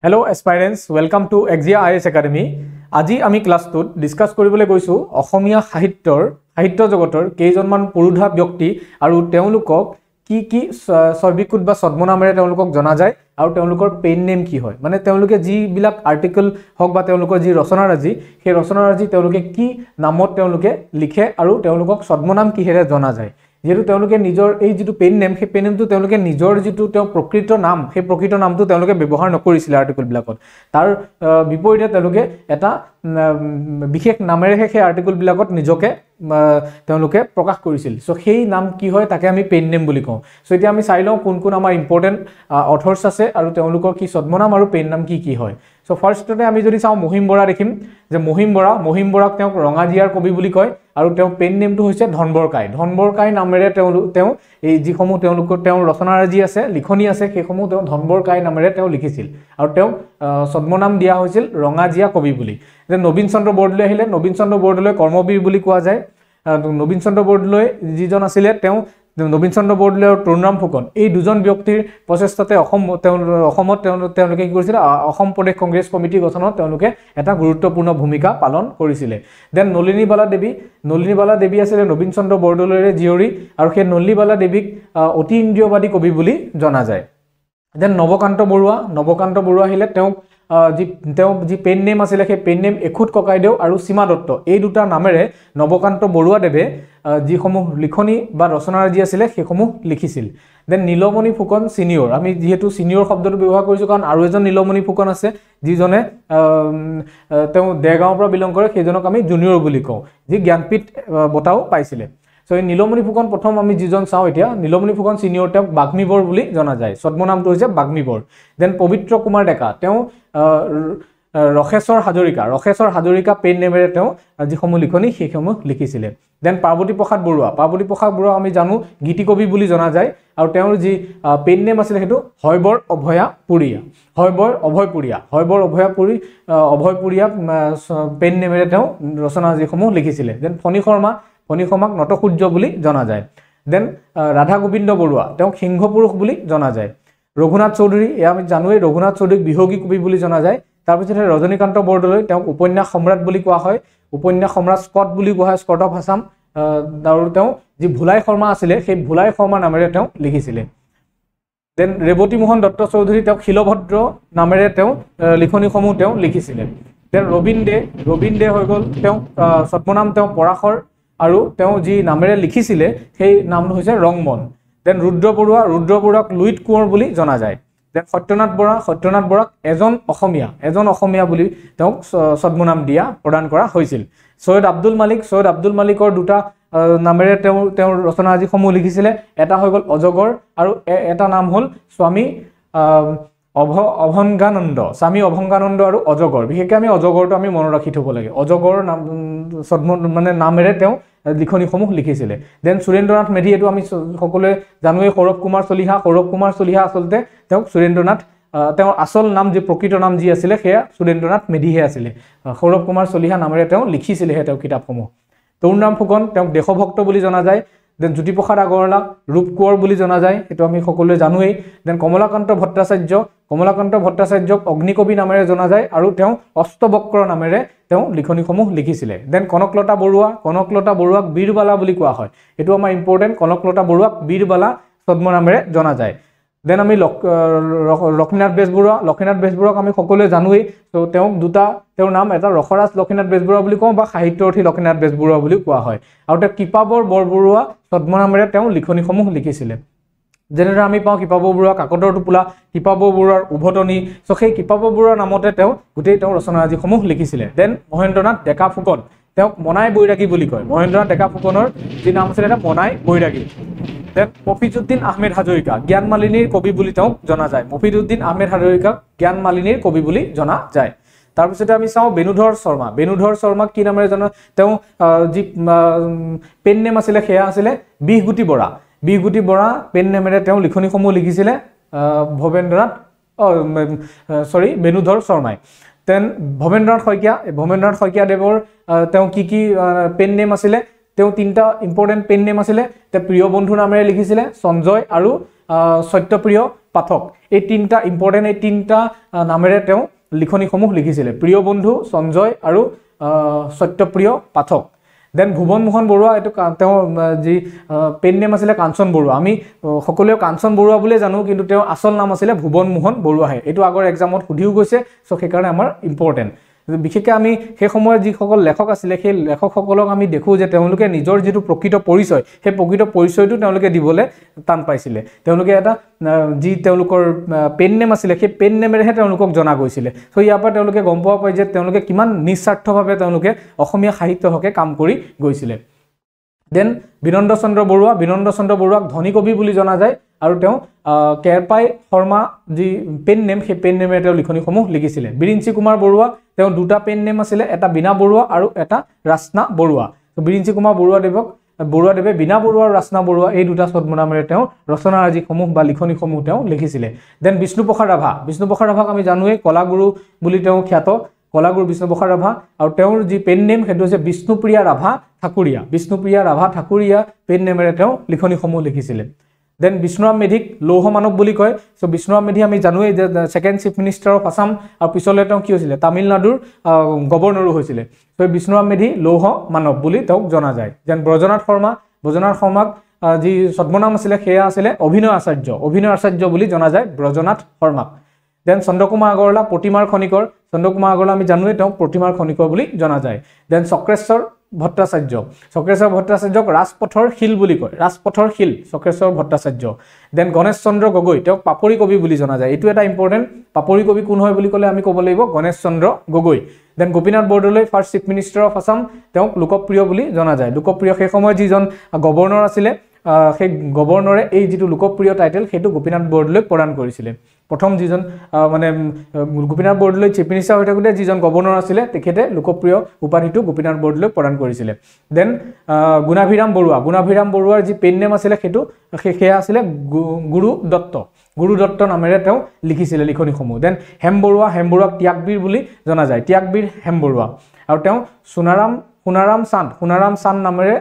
Hello aspirants, welcome to Exia IS Academy. আজি আমি ক্লাসটোত discuss কৰিবলৈ গৈছো অসমীয়া সাহিত্য জগতৰ কেইজনমান পুৰুধা ব্যক্তি আৰু তেওঁলোকক কি সৰ্বিকুট বা ছদ্মনামেৰে তেওঁলোকক জনা যায় আৰু তেওঁলোকৰ পেন নেম কি হয় মানে তেওঁলোকে যি বিলাক আৰ্টিকল হক বা তেওঁলোকৰ যি ৰচনাৰাজি সেই ৰচনাৰাজি তেওঁলোকে কি নামত তেওঁলোকে লিখে আৰু তেওঁলোকক ছদ্মনাম কিহেৰে জনা যায় যেটো তেওঁলোকে নিজৰ এই যেটো পেন নেম সেই পেন নেমটো তেওঁলোকে নিজৰ যেটো তেওঁ প্ৰকৃত নাম সেই প্ৰকৃত নামটো তেওঁলোকে ব্যৱহাৰ নকৰিছিল আৰ্টিকল বিলাকত তাৰ বিপৰীতে তেওঁলোকে এটা বিশেষ নামেৰে সেই আৰ্টিকল বিলাকত নিজকে তেওঁলোকে প্ৰকাশ কৰিছিল সো সেই নাম কি হয় তাকে আমি পেন নেম বুলি কওঁ সো এতিয়া আমি চাই লওঁ কোন আমাৰ ইম্পৰ্টেন্ট অথৰ্স আছে আৰু তেওঁলোকৰ কি ছদ্মনাম আৰু পেন নাম কি হয় সো ফাৰ্ষ্টতে আমি যদি চাওঁ মহিম বৰা দেখিম যে মহিম বৰাক তেওঁ ৰঙাজিয়াৰ কবি বুলি কয় আৰু তেওঁ পেন নেমটো হৈছে ধনবৰকাই নামেৰে তেওঁ এই যিসমূহ তেওঁলোকৰ তেওঁ ৰচনাৰাজি আছে লিখনি আছে সেইসমূহ তেওঁ ধনবৰকাই নামেৰে তেওঁ লিখিছিল আৰু তেওঁ ছদ্মনাম দিয়া হৈছিল ৰঙাজিয়া কবি বুলি যে নবীন চন্দ্ৰ বৰদলৈ আহিলে নবীন চন্দ্ৰ বৰদলৈ কৰ্মবীৰ বুলি কোৱা যায় নবীন চন্দ্ৰ বৰদলৈ যিজন আছিল তেওঁ নবীন চন্দ্ৰ বৰদলৈ আৰু তৰুণৰাম ফুকন এই দুজন ব্যক্তিৰ প্ৰচেষ্টাতে অসমত তেওঁলোকে কি কৰিছিল অসম প্ৰদেশ কংগ্ৰেছ কমিটি গঠনত তেওঁলোকে এটা গুৰুত্বপূৰ্ণ ভূমিকা পালন কৰিছিল দেন নলিনীবালা দেৱী আছিল নবীন চন্দ্ৰ বৰদলৈৰে জীয়ৰী আৰু সেই নলিনীবালা দেৱীক অতি ইন্দ্ৰিয়বাদী কবি বুলি জনা যায় দেন নৱকান্ত বৰুৱা আহিলে তেওঁ যি পেন নেম আছিল সেই পেন নেম এখুত ককাইদেউ আৰু সীমা দত্ত এই দুটা নামেৰে নৱকান্ত বৰুৱা দেৱে যিসমূহ লিখনি বা ৰচনাৰাজি আছিল সেইসমূহ লিখিছিল দেন নীলমণি ফুকন সিনিয়ৰ আমি যেহেতু সিনিয়ৰ শব্দটো ব্যৱহাৰ কৰিছো কাৰণ আৰু এজন নীলমণি ফুকন আছে যিজনে তেওঁ দেগাঁৱৰ পৰা বিলং কৰে সেইজনক আমি জুনিয়ৰ বুলি কওঁ যি জ্ঞানপীঠ বঁটাও পাইছিল সো এই নীলমণি ফুকন প্ৰথম আমি যিজন চাওঁ এতিয়া নীলমণি ফুকন সিনিয়ৰ তেওঁ বাগ্মীবৰ বুলি জনা যায় ছদ্মনামটো হৈছে বাগ্মীবৰ দেন পবিত্ৰ কুমাৰ ডেকা তেওঁ ৰখেশ্বৰ হাজৰিকা পেন নেমেৰে তেওঁ যিসমূহ লিখনি সেইসমূহ লিখিছিল দেন পাৰ্বতী প্ৰসাদ বৰুৱা আমি জানো গীতি কবি বুলি জনা যায় আৰু তেওঁৰ যি পেন নেম আছিল হেতু হয়বৰ অভয়পুৰীয়া পেন নেমেৰে তেওঁ ৰচনা যিসমূহ লিখিছিল দেন ফণী শৰ্মাক নটসূৰ্য বুলি জনা যায় দেন ৰাধা গোবিন্দ বৰুৱা তেওঁ সিংহপুৰুষ বুলি জনা যায় ৰঘুনাথ চৌধুৰী আমি জানোৱে ৰঘুনাথ চৌধুৰীক বিহগী কবি বুলি জনা যায় তাৰ পিছতে ৰজনীকান্ত বৰদলৈ তেওঁ উপন্যাস সম্ৰাট বুলি কোৱা হয় উপন্যাস সম্ৰাট স্কট বুলি কোৱা হয় স্কট অফ আসাম আৰু তেওঁ যি ভুলাই শৰ্মা আছিল সেই ভুলাই শৰ্মা নামেৰে তেওঁ লিখিছিল দেন ৰেৱতী মোহন দত্ত চৌধুৰী তেওঁ শিলভদ্ৰ নামেৰে তেওঁ লিখনিসমূহ তেওঁ লিখিছিল দেন ৰবীন দে হৈ গ'ল তেওঁ ছদ্মনাম তেওঁ পৰাশৰ আৰু তেওঁ যি নামেৰে লিখিছিল সেই নামটো হৈছে ৰংমন দেন ৰুদ্ৰ বৰুৱাক লুইত কোঁৱৰ বুলি জনা যায় দেন সত্যনাথ বৰাক এজন অসমীয়া বুলি তেওঁক ছদ্মনাম প্ৰদান কৰা হৈছিল সৈয়দ আব্দুল মালিকৰ দুটা নামেৰে তেওঁ ৰচনাৰাজিসমূহ লিখিছিল এটা হৈ গ'ল অজগৰ আৰু এটা নাম হ'ল স্বামী অভংগানন্দ আৰু অজগৰ বিশেষকৈ আমি অজগৰটো আমি মনত ৰাখি থব লাগে অজগৰ নাম মানে নামেৰে তেওঁ লিখনিসমূহ লিখিছিল দেন সুৰেন্দ্ৰনাথ মেধি এটো আমি সকলোৱে জানোৱে সৌৰভ কুমাৰ চলিহা আচলতে তেওঁ সুৰেন্দ্ৰনাথ তেওঁৰ আসল নাম যি প্ৰকৃত নাম যি আছিল সেয়া সুৰেন্দ্ৰনাথ মেধিহে আছিল সৌৰভ কুমাৰ চলিহা নামেৰে তেওঁ লিখিছিল তেওঁ কিতাপসমূহ তৰুণৰাম ফুকন তেওঁক দেশভক্ত বুলি জনা যায় দেন জ্যোতিপ্ৰসাদ আগৰৱালা ৰূপ কোঁৱৰ বুলি জনা যায় এটো আমি সকলোৱে জানোৱেই দেন কমলাকান্ত ভট্টাচাৰ্যক অগ্নিকবি নামেৰে জনা যায় আৰু তেওঁ অষ্টবক্ৰ নামেৰে তেওঁ লিখনিসমূহ লিখিছিল দেন কনকলতা বৰুৱাক বীৰবালা বুলি কোৱা হয় এটো আমাৰ ইম্পৰ্টেন্ট কনকলতা বৰুৱাক বীৰবালা ছদ্মনামেৰে জনা যায় দেন আমি লক্ষ্মীনাথ বেজবৰুৱাক আমি সকলোৱে জানোৱেই তো তেওঁৰ নাম এটা ৰখৰাজ লক্ষ্মীনাথ বেজবৰুৱা বুলি কওঁ বা সাহিত্যৰ্থী লক্ষ্মীনাথ বেজবৰুৱা বুলি কোৱা হয় আৰু তেওঁ কিপাবৰ বৰবৰুৱা ছদ্মনামেৰে তেওঁ লিখনিসমূহ লিখিছিল যেনেদৰে আমি পাওঁ কিপাবৰ বৰুৱা কাকতৰ টোপোলা কিপাবৰ বৰুৱাৰ উভতনি সো সেই কিপাবৰ বৰুৱাৰ নামতে তেওঁ গোটেই তেওঁ ৰচনাৰাজিসমূহ লিখিছিল দেন মহেন্দ্ৰনাথ ডেকা ফুকন তেওঁক মনাই বৈৰাগী বুলি কয় মহেন্দ্ৰনাথ ডেকা ফুকনৰ যি নাম আছিল এটা মনাই বৈৰাগী দেন মফিজউদ্দিন আহমেদ হাজৰিকা জ্ঞান মালিনীৰ কবি বুলি তেওঁক জনা যায় মফিজউদ্দিন আহমেদ হাজৰিকাক জ্ঞান মালিনীৰ কবি বুলি জনা যায় তাৰ পিছতে আমি চাওঁ বেনুধৰ শৰ্মাক কি নামেৰে জনা তেওঁ যি পেন নেম আছিল সেয়া আছিল বিহগুটি বৰা পেন নেমেৰে তেওঁ লিখনিসমূহ লিখিছিল বেনুধৰ শৰ্মাই দেন ভৱেন্দ্ৰনাথ শইকীয়া দেৱৰ তেওঁ কি পেন নেম আছিল তেওঁ তিনটা ইম্পৰ্টেন্ট পেন নেম আছিল তে প্ৰিয় বন্ধু নামেৰে লিখিছিল সঞ্জয় আৰু সত্যপ্ৰিয় পাঠক এই তিনিটা ইম্পৰ্টেণ্ট এই তিনিটা নামেৰে তেওঁ লিখনিসমূহ লিখিছিলে প্ৰিয় বন্ধু সঞ্জয় আৰু সত্যপ্ৰিয় পাঠক দেন ভুৱন মোহন বৰুৱা এটো তেওঁ যি পেন নেম আছিল কাঞ্চন বৰুৱা আমি সকলোৱে কাঞ্চন বৰুৱা বুলি জানো কিন্তু তেওঁ আসল নাম আছিল ভুৱন মোহন বৰুৱা হে এটো আগৰ এক্সামত সুধিও গৈছে সো সেইকাৰণে আমাৰ ইম্পৰ্টেণ্ট বিশেষকৈ আমি সেই সময়ত যি সকল লেখক আছিল সেই লেখকসকলক আমি দেখো যে তেওঁলোকে নিজৰ যেটো প্ৰকৃত পৰিচয় সেই প্ৰকৃত পৰিচয়টো তেওঁলোকে দিবলে টান পাইছিলে তেওঁলোকে এটা যি তেওঁলোকৰ পেন নেম আছিল সেই পেন নেমেৰেহে তেওঁলোকক জনা গৈছিলে সো ইয়াৰ পৰা তেওঁলোকে গম পোৱা পায় যে তেওঁলোকে কিমান নিস্বাৰ্থভাৱে তেওঁলোকে অসমীয়া সাহিত্যৰ হকে কাম কৰি গৈছিলে দেন বিনন্দ চন্দ্ৰ বৰুৱাক ধনী কবি বুলি জনা যায় আৰু তেওঁ কেৰপাই শৰ্মা যি পেন নেম সেই পেন নেমেৰে তেওঁ লিখনিসমূহ লিখিছিলে বিৰিঞ্চি কুমাৰ বৰুৱা তেওঁ দুটা পেন নেম আছিল এটা বিনা বৰুৱা আৰু এটা ৰাসনা বৰুৱা তো বিৰিঞ্চি কুমাৰ বৰুৱাদেৱে বিনা বৰুৱা আৰু ৰাসনা বৰুৱা এই দুটা ছদ্মনামেৰে তেওঁ ৰচনাৰাজিসমূহ বা লিখনিসমূহ তেওঁ লিখিছিলে দেন বিষ্ণুপ্ৰসাদ ৰাভাক আমি জানোৱেই কলাগুৰু বুলি তেওঁ খ্যাত কলাগুৰু বিষ্ণুপ্ৰসাদ ৰাভা আৰু তেওঁৰ যি পেন নেম সেইটো হৈছে বিষ্ণুপ্ৰিয়া ৰাভা ঠাকুৰীয়া পেন নেমেৰে তেওঁ লিখনিসমূহ লিখিছিলে দেন বিষ্ণুৰাম মেধিক লৌহ মানৱ বুলি কয় সো বিষ্ণুৰাম মেধি আমি জানোৱেই যে second chief minister of Assam আৰু পিছলৈ তেওঁ কি হৈছিলে তামিলনাডুৰ গভৰ্ণৰো হৈছিলে সো বিষ্ণুৰাম মেধি লৌহ মানৱ বুলি তেওঁক জনা যায় দেন ব্ৰজনাথ শৰ্মাক যি ছদ্মনাম আছিল সেয়া আছিল অভিনয় আচাৰ্য বুলি জনা যায় ব্ৰজনাথ শৰ্মাক দেন চন্দ্ৰকুমাৰ আগৰৱালা প্ৰতিমাৰ খনিকৰ আমি জানোৱেই তেওঁ প্ৰতিমাৰ খনিকৰ বুলি জনা যায় দেন চক্ৰেশ্বৰ ভট্টাচাৰ্যক ৰাজপথৰ শিল বুলি কয় চক্ৰেশ্বৰ ভট্টাচাৰ্য দেন গণেশ চন্দ্ৰ গগৈ তেওঁক পাপৰি কবি বুলি জনা যায় এটো এটা ইম্পৰ্টেন্ট পাপৰি কবি কোন হয় বুলি কলে আমি ক'ব লাগিব Ganesh Chandra Gogoi then Gopinath Bordoloi first chief minister of Assam তেওঁক লোকপ্ৰিয় বুলি জনা যায় লোকপ্ৰিয় সেই সময়ত যিজন গভৰ্ণৰ আছিল সেই গভৰ্ণৰে এই যেটো লোকপ্ৰিয় টাইটেল হেতু গোপীনাথ বৰদলৈ প্ৰদান কৰিছিলে প্ৰথম যিজন মানে গোপীনাথ বৰদলৈ চিফ মিনিষ্টাৰ হৈ থাকোতে যিজন গভৰ্ণৰ আছিল তেখেতে লোকপ্ৰিয় উপাধিটো গোপীনাথ বৰদলৈ প্ৰদান কৰিছিলে দেন গুণাভিৰাম বৰুৱাৰ যি পেন নেম আছিল হেতু সেয়া আছিল গুৰু দত্ত নামেৰে তেওঁ লিখিছিলে লিখনিসমূহ দেন হেম বৰুৱাক ত্যাগবীৰ বুলি জনা যায় হেম বৰুৱা আৰু তেওঁ সোণাৰাম চান্দ নামেৰে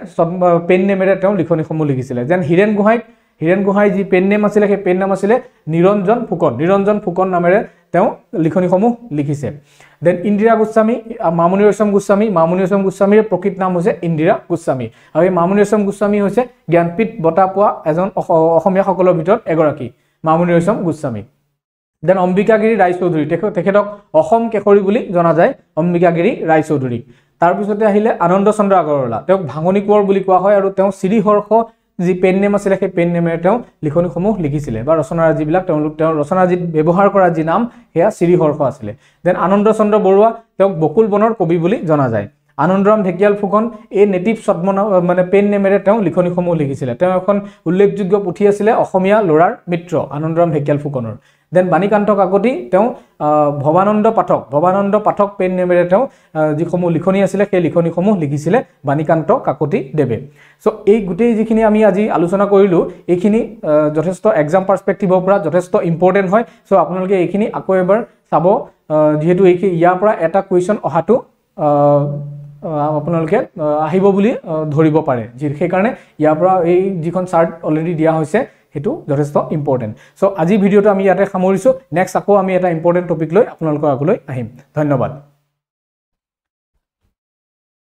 পেন নেমেৰে তেওঁ লিখনিসমূহ লিখিছিলে দেন হিৰেণ গোহাঁই যি পেন নেম আছিল সেই পেন নাম আছিল নিৰঞ্জন ফুকন নামেৰে তেওঁ লিখনিসমূহ লিখিছে দেন ইন্দিৰা গোস্বামী মামনি ৰয়ছম গোস্বামীৰ প্ৰকৃত নাম হৈছে ইন্দিৰা গোস্বামী আৰু এই মামনি ৰয়ছম গোস্বামী হৈছে জ্ঞানপীঠ বঁটা পোৱা এজন অসমীয়া সকলৰ ভিতৰত এগৰাকী মামনি ৰয়ছম গোস্বামী দেন অম্বিকাগিৰি ৰায়চৌধুৰী তেখেতক অসম কেশৰী বুলি জনা যায় অম্বিকাগিৰি ৰায়চৌধুৰী তাৰ পিছতে আহিলে আনন্দ চন্দ্ৰ আগৰৱালা তেওঁক ভাঙনি কোঁৱৰ বুলি কোৱা হয় আৰু তেওঁ শ্ৰীহৰ্ষ যি পেন নেম আছিল সেই পেন নেমেৰে তেওঁ লিখনিসমূহ লিখিছিলে বা ৰচনাৰাজিবিলাক তেওঁ ৰচনাৰাজিত ব্যৱহাৰ কৰা যি নাম সেয়া শ্ৰীহৰ্ষ আছিল দেন আনন্দ চন্দ্ৰ বৰুৱা তেওঁক বকুল বনৰ কবি বুলি জনা যায় আনন্দৰাম ঢেকিয়াল ফুকন এই নেটিভ ছদ্মনাম মানে পেন নেমেৰে তেওঁ লিখনিসমূহ লিখিছিলে তেওঁ এখন উল্লেখযোগ্য পুথি আছিল অসমীয়া লৰাৰ মিত্ৰ আনন্দৰাম ঢেকিয়াল ফুকনৰ দেন বাণীকান্ত কাকতি তেওঁ ভৱানন্দ পাঠক পেন নেমেৰে তেওঁ যিসমূহ লিখনি আছিল সেই লিখনিসমূহ লিখিছিলে বাণীকান্ত কাকতি দেৱে সো এই গুটেই যিখিনি আমি আজি আলোচনা কৰিলো এইখিনি যথেষ্ট এক্সাম পাৰ্সপেক্টিভৰ পৰা যথেষ্ট ইম্পৰ্টেন্ট হয় সো আপোনালোকে এইখিনি আকৌ এবাৰ চাব যেহেতু ইয়াৰ পৰা এটা কোৱেশ্চন অহাটো আপোনালোকে আহিব বুলি ধৰিব পাৰে সেই কাৰণে ইয়াৰ পৰা এই যিখন চাৰ্ট অলৰেডি দিয়া হৈছে হেতু যথেষ্ট ইম্পৰ্টেন্ট সো আজি ভিডিওটো আমি ইয়াতে সামৰিছো নেক্সট আকৌ আমি এটা ইম্পৰ্টেন্ট টপিক লৈ আপোনালোকৰ আগলৈ আহিম ধন্যবাদ